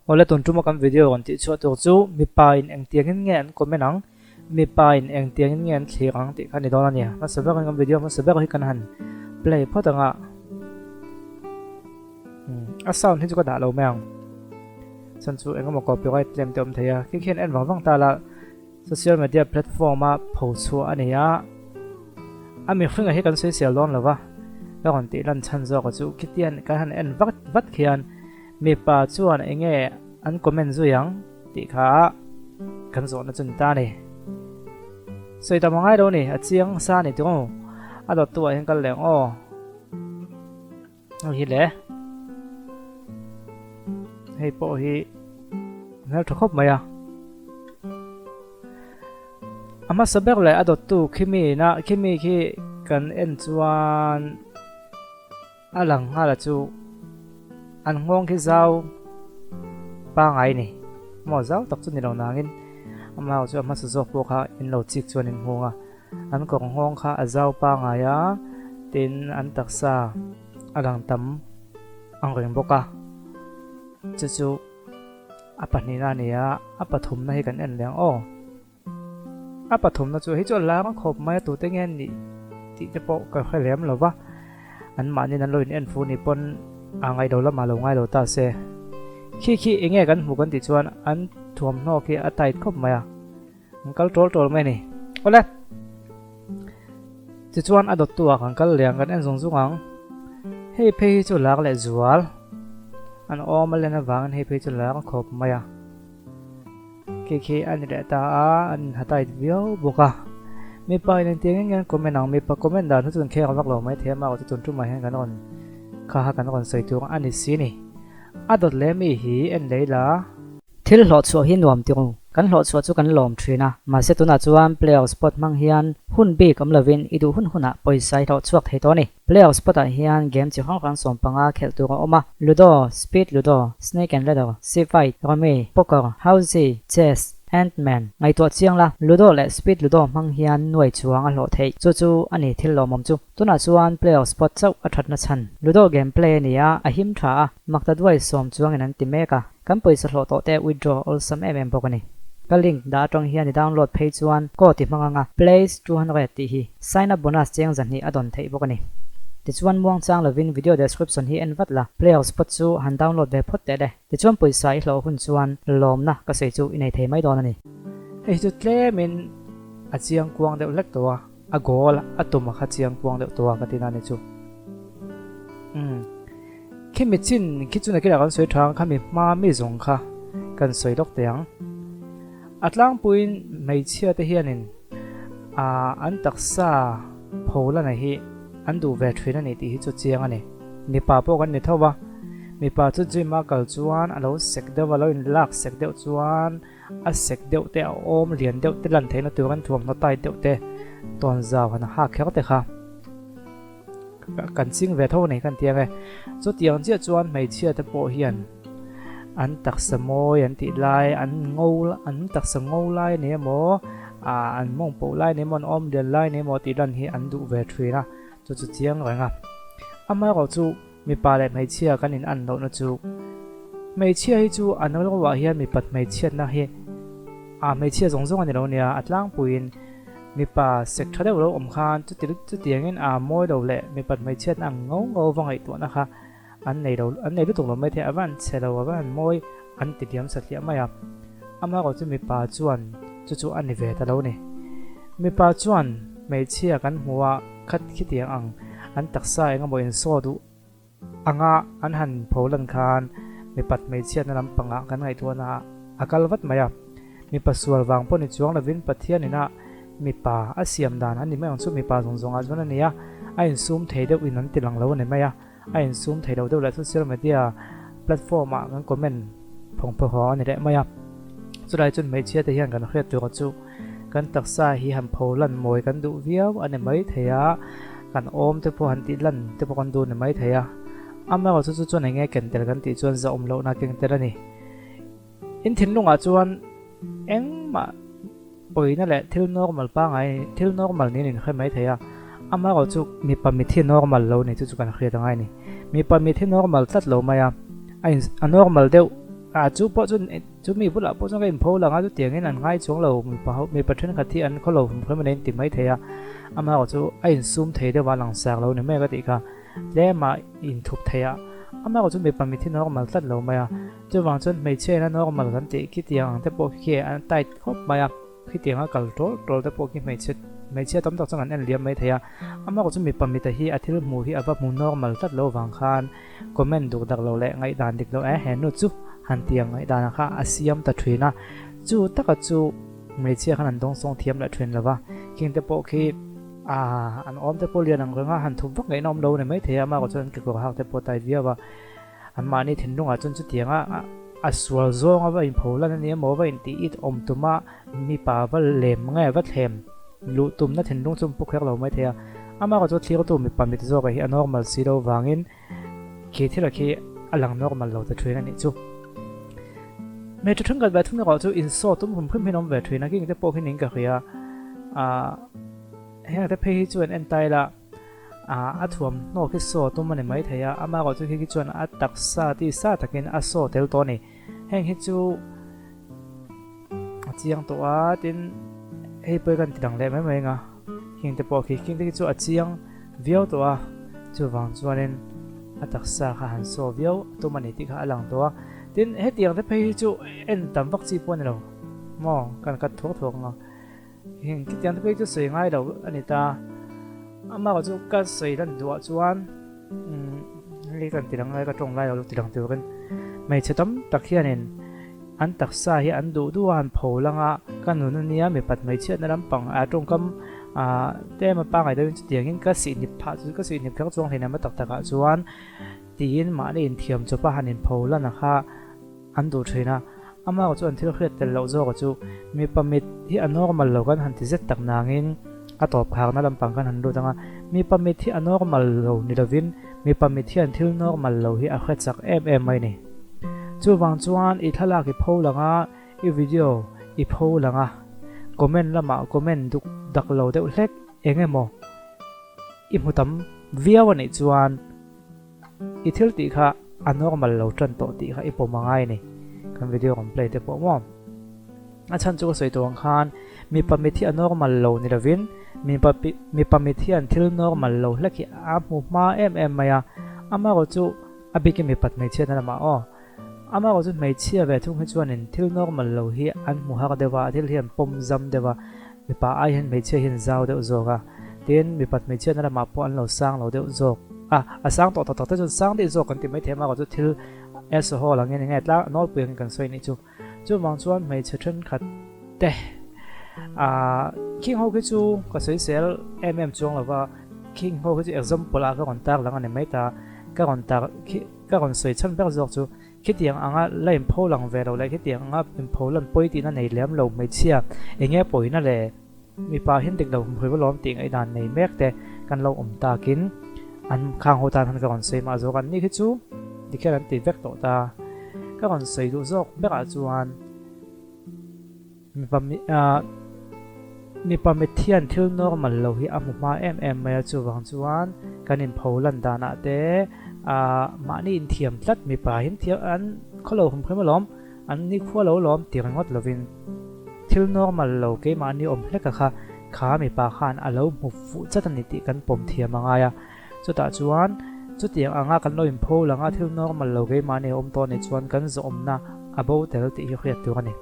Ole tun tuma kam video kon ti chu tu chu mi pa in eng tiang nge an comment ang mi pa in eng tiang nge an thlir ang ti khani don ania ma sabak kam video ma sabak hi kan han play photanga a sound hi chu ka da lo meang chan chu engam copyright claim te om theya ki khen en wang ta la social media platform a pho chu ania ami khringa hi kan social lon lawa la kon ti lan chan zo ka chu kitian kan han en vat khian mi pa chuan enge an comment zuyang ti kha kan zo na chun ta ni soi ta mangai do ni a chiang sa ni tu a do tu hen kal leng o hi le hei po hi nal thokop maya ama sabek le a do tu kimi khi kan en chuan alang hala chu an ngong khi zau pa ngai ni mo zau tak chu ni lo nangin ama chu ama su zok po kha in lo chik chuan in honga an ko ngong kha a zau pa nga ya tin an taksa alang tam ang reng boka chu apani na ni ya apathum na hi kan en leng o apathum na chu hi chu la ma khop mai tu te ngen ni ti te po ka khalem lo wa an ma ni nan lo in en fu ni pon angai do la ma lo ngai lo ta se khi enge kan mu kan ti chuan an thuam no ki atai khop maya angkal tol mai ni ole ti chuan adot tu angkal liang kan en zong zungang hei pe chu lak le zual an om le na wang hei pe chu lak khop maya khi an re ta an hatai bio boka mi pa in tiang ngen comment ang mi pa comment dan chun khe ka wak lo mai the ma ko chun tu mai hen kan on kha kan kon sei tu ani si ni adot le mi hi en leila thil hlo chu hi nuam tiu kan hlo chu kan lom thina ma se tu na chuan playoff spot mang hian hun bi kam lovin idu hun poisai tho chuak thei to ni playoff spot a hian game chi hong kan som panga khel tu oma ludo speed ludo snake and ladder sea fight rame poker house chess Ant-Man ngai to chiang la ludo le speed ludo mang hian nuai chuang a hlo thei chu ani thil lo mom chu tuna chuan playoff spot chau a that na chan ludo gameplay nia a him tha makta duai som chuang an ti meka kan poisa hlo to te withdraw all some bokani ka link da tong hian ni download page chuan ko ti manga place 200 ti hi sign up bonus cheng zan hi adon thei bokani ti chuan muang chang lovin video description hi en vatla playoff spot chu han download ve phot te de ti chuan poisa hi hlo hun chuan lom na ka sei chu inei thei mai don ani hei chu tle min a chiang kuang de lek towa a gol atuma kha chiang kuang de towa ka tina ni chu khi chin khi chu na ki ra kan soi thang kha mi ma mi zong kha kan soi dok teang atlang puin mai chia te hianin an taksa phola na hi an du ve thina ni ti hi chu chiang ani mi pa po kan ni thowa mi pa chu jima kal chuan alo sek de walo in lak sek de chuan a sek de te om lian de te lan theina tu kan thuam na tai de te ton zaw han ha khek te kha kan sing ve tho nei kan tiang e chu tiang chia chuan mai chia te po hian an taksa moi an ti lai an taksa ngol lai ne mo an mong po lai ne mon om den lai ne mo ti lan hi an du ve thina chu chiang ranga ama ro chu mi pa le mai chia kan in an lo na chu mai chia hi chu an lo wa hian mi pat mai chia na hi mai chia zong zong ani lo nia atlang puin mi pa sek thade lo om khan chu tiang in moi do le mi pat mai chia na ngau wangai to na kha an nei lu tung lo mai the awan chelo awan moi an ti diam sa thia maya ama ro chu mi pa chuan chu an ni ve ta lo ni mi pa chuan mai chia kan huwa khat khi tiang ang an taksa enga mo in so du anga an han pholan khan mi pat mai chia na lam panga kan ngai thona akal wat maya mi pa sual wang pon ni chuang la vin pathian ni na mi pa asiam dan ani mai ang chu mi pa zong a zona nia a in zoom thei deuh in an tilang lo ni maya a in zoom thei deuh la social media platform a kan comment phong pho ho ani re maya chu dai chun mai chia te hian kan hret tu chu kan taksa hi ham pholan moi kan du viau ani mai theya kan om te po han ti lan te po kan du ni mai theya ama wa chu chu nge ken tel kan ti chuan za om lo na keng tel ani in thin lunga chuan eng ma poina le thil normal pa ngai thil normal ni nin khai mai theya ama ko chu mi pa mi thi normal lo ni chu kan khria tangai ni mi pa mi thi normal tat lo maya a normal deu a chu po chu mi bula po chu ga impho la nga chu tiang in an ngai chong lo mi pa then kha thi an kholo phom men ti mai theya ama ko chu a in sum thei de wa lang sak lo ni me ga ti ka le ma in thup theya ama ko chu mi pa mi thi normal tat lo maya chu wang chon mei che na normal kan ti ki tiang te po khi an tai khop maya khi tiang a kal tol te po ki mei che tom tak chang an liam mai theya ama ko chu mi pa mi ta hi athil mu hi aba mu normal tat lo wang khan comment du dak lo le ngai dan dik lo a he nu chu han tiang ngai dan kha asiam ta thina chu taka chu mei che khan an dong song thiam la thrin lawa king te po khi an om te po lian ang nga han thu vak ngai nom lo ne mai theya ama ko chon ki ko hak te po tai via wa an ma ni thin lunga chon chu tianga a sual zong aba in pholan ani mo ba in ti it om tuma mi pa ba lem ngai va thlem lu tum na thin lung chum pu khek lo mai theya ama ko chu thlir tu mi pa mi zo ka hi a normal si lo wangin ki thila ki alang normal lo ta thrin ani chu me chu thung ga ba thung ko chu in so tum hum phim hinom ve thrin ki te po hin ning ka khia he te phe hi chu en tai la a thuam no ki so tum mane mai theya ama ko chu ki chuan a taksa ti sa takin a so tel to ni heng hi chu chiang to a tin hei pe kan tidang le mai nga king te po ki king te chu a chiang viau to a chu wang chuanin a taksa kha han so viau to mani ti kha alang to a tin he tiang te phe hi chu en tam vak chi pon lo mo kan kat thok nga heng ki tiang te phe chu sei ngai lo ani ta ama ko chu ka sei dan duwa chuan li kan tidang lai ka tong lai lo tidang tu kan mai chetam takhianin an taksa hi an du an pholanga kanun ania mi pat mai chiat na lampang a tong kam te ma pa ngai da tiangin ka si ni pha chu ka si ni phek chong hena ma tak taka chuan tin ma ni in thiam chu pa hanin pholana kha an du thina ama ko chu an thil khret tel lo zo ko chu mi pamit hi a normal lo kan han ti zet tak nangin a top khang na lampang kan han du tanga mi pamit hi a normal lo ni lovin mi pamit hi an thil normal lo hi a khet sak mai ni chu wang chuan I thalak I pho langa I video I pho langa comment lama comment duk dak lo deuh hlek engemaw I hmutam viau ani chuan I thil ti kha a normal lo tran to ti kha I pomangai ni kan video kan play te po mo a chan chu ko soi tawng khan mi pamit hi a normal lo ni lovin mi pamit hi an thil normal lo hleki a hmu ma maya ama ko chu abiki mi pat mai chen na ma o ama ko chu mai chia ve thung hi chuanin thil normal lo hi an mu hak dewa thil hian pom zam dewa mi pa ai hen mai chia hin zau deuh zoga tin mi pat mai chen na ma po an lo sang lo deuh zok a sang to te chun sang de zok kan ti mai thema ko chu thil as a whole angin ngai tla nol peng kan soi ni chu wang chuan mai che then khat te king ho ke chu ka soi sel chong lawa king ho ke chu example a ka kon tak lang ani mai ta ka kon tak ka kon soi chan ber zok chu khi tiang anga laim pho lang ve lo lai khi tiang anga pin pho lan poi ti na nei lem lo mai chia enge poi na le mi pa hin dik lo hoi ba lom ting ai dan nei mek te kan lo ta kin an khang ho tan han ka kon sei ma zo kan ni khi chu dikheran ti vek to ta ka kon sei du zok beka chuan mi pamit thian thil normal lo hi amu ma mai chu wang chuan kanin pholan dana te ma ni in thiam tlat mi pa hin thiam an kholo hum khema lom an ni khwa lo lom tiang ngot lovin thil normal lo ke ma ni om hleka kha mi pa khan alo mu fu chatani ti kan pom thiam anga ya chu ta chuan chu tiang anga kan lo im pho langa thil normal lo ke ma ni om to ni chuan kan zo om na abo tel ti hi khriat tu ani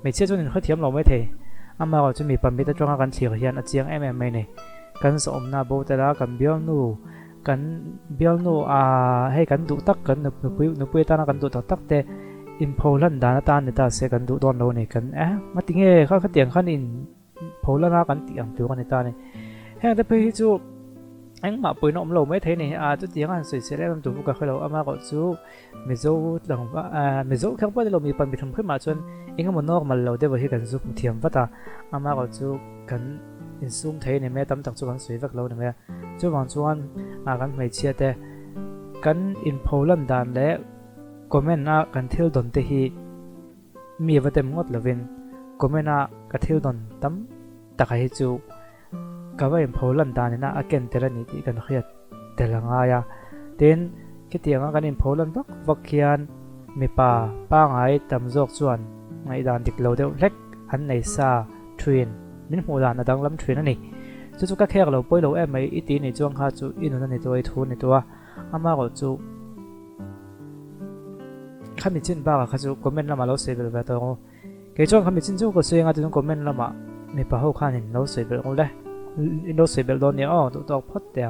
me che chuan in khathiam lo mai the ama ko chu mi pamit atanga kan thlir hian a chiang mai nei kan zo om na bo tela kan bial nu hei kan du tak kan nu pui ta na kan du tak te in pholan dana ta ni ta se kan du don lo nei kan ma tinge kha tiang khan in pholana kan tiang tu kan ta ni heng te pe hi chu anh mà bữa nộm lẩu mấy thế này chút tiếng ăn sủi sẽ làm tủ cả khơi lẩu ama gọi chú mày dâu lòng mày dâu không bao giờ mày bằng bị thầm khơi mà chuan anh không muốn nọ mà lẩu để vào khi cần giúp thiềm vắt ama gọi chú cần in sum thế này mẹ tắm tặc chú cần sủi vắt lẩu này mẹ chú bằng chuan cần mày chia te cần in Poland đàn lẽ comment cần thiêu đòn te hi mi vật tem ngót là viên comment cần thiêu đòn tắm tặc hay chú kawa in pholan dan na aken terani ti kan khiat telanga ya tin kitianga kan in pholan vak khian mi pa ngai tam jok chuan ngai dan dik lo deuh lek an nei sa thrin min hmu dan adang lam thrin ani chu ka khek lo poi lo em mai iti ni chuang kha chu inun ani toi thu ni tua ama ko chu khami chin ba kha chu comment lama lo sebel ba to ke chuang khami chin chu ko senga tu comment lama mi pa ho khanin lo sebel ole in lo sebel don ni to phot te